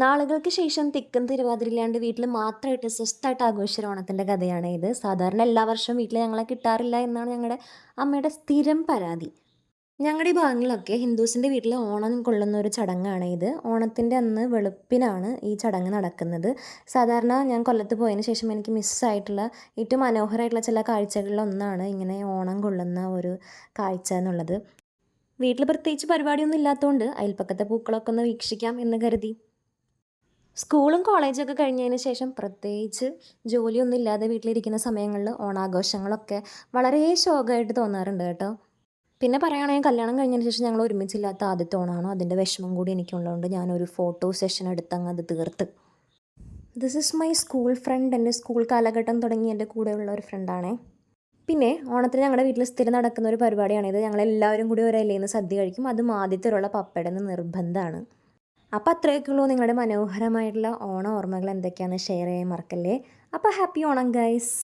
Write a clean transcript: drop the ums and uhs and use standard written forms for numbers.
നാളുകൾക്ക് ശേഷം തിക്കും തിരുവാതിരയില്ലാണ്ട് വീട്ടിൽ മാത്രമായിട്ട് സ്വസ്ഥമായിട്ട് ആഘോഷിച്ച ഓണത്തിൻ്റെ കഥയാണ് ഇത്. സാധാരണ എല്ലാ വർഷവും വീട്ടിൽ ഞങ്ങളെ കിട്ടാറില്ല എന്നാണ് ഞങ്ങളുടെ അമ്മയുടെ സ്ഥിരം പരാതി. ഞങ്ങളുടെ ഈ ഭാഗങ്ങളിലൊക്കെ ഹിന്ദുസിൻ്റെ വീട്ടിൽ ഓണം കൊള്ളുന്ന ഒരു ചടങ്ങാണ് ഇത്. ഓണത്തിൻ്റെ അന്ന് വെളുപ്പിനാണ് ഈ ചടങ്ങ് നടക്കുന്നത്. സാധാരണ ഞാൻ കൊല്ലത്ത് പോയതിന് ശേഷം എനിക്ക് മിസ്സായിട്ടുള്ള ഏറ്റവും മനോഹരമായിട്ടുള്ള ചില കാഴ്ചകളിലൊന്നാണ് ഇങ്ങനെ ഓണം കൊള്ളുന്ന ഒരു കാഴ്ച എന്നുള്ളത്. വീട്ടിൽ പ്രത്യേകിച്ച് പരിപാടിയൊന്നും ഇല്ലാത്തതുകൊണ്ട് അയൽപ്പക്കത്തെ പൂക്കളൊക്കെ ഒന്ന് വീക്ഷിക്കാം എന്ന് കരുതി. സ്കൂളും കോളേജൊക്കെ കഴിഞ്ഞതിന് ശേഷം പ്രത്യേകിച്ച് ജോലിയൊന്നും ഇല്ലാതെ വീട്ടിലിരിക്കുന്ന സമയങ്ങളിൽ ഓണാഘോഷങ്ങളൊക്കെ വളരെ ശോകമായിട്ട് തോന്നാറുണ്ട് കേട്ടോ. പിന്നെ പറയുകയാണെങ്കിൽ കല്യാണം കഴിഞ്ഞതിന് ശേഷം ഞങ്ങൾ ഒരുമിച്ചില്ലാത്ത ആദ്യത്തെ ഓണമാണ്. അതിൻ്റെ വിഷമം കൂടി എനിക്കുള്ളതുകൊണ്ട് ഞാനൊരു ഫോട്ടോ സെഷൻ എടുത്തങ്ങ് അത് തീർത്ത്. This is my school friend. എൻ്റെ സ്കൂൾ കാലഘട്ടം തുടങ്ങി എൻ്റെ കൂടെയുള്ള ഒരു ഫ്രണ്ടാണേ. പിന്നെ ഓണത്തിന് ഞങ്ങളുടെ വീട്ടിൽ സ്ഥിരം നടക്കുന്ന ഒരു പരിപാടിയാണിത്. ഞങ്ങളെല്ലാവരും കൂടി ഒരു ഇലയിൽ നിന്ന് സദ്യ കഴിക്കും. അതും ആദ്യത്തെ ഒരുള്ള പപ്പടം നിർബന്ധമാണ്. അപ്പോൾ അത്രയൊക്കെ ഉള്ളൂ. നിങ്ങളുടെ മനോഹരമായിട്ടുള്ള ഓണ ഓർമ്മകൾ എന്തൊക്കെയാണെന്ന് ഷെയർ ചെയ്യാൻ മറക്കല്ലേ. അപ്പോൾ ഹാപ്പി ഓണം ഗൈസ്.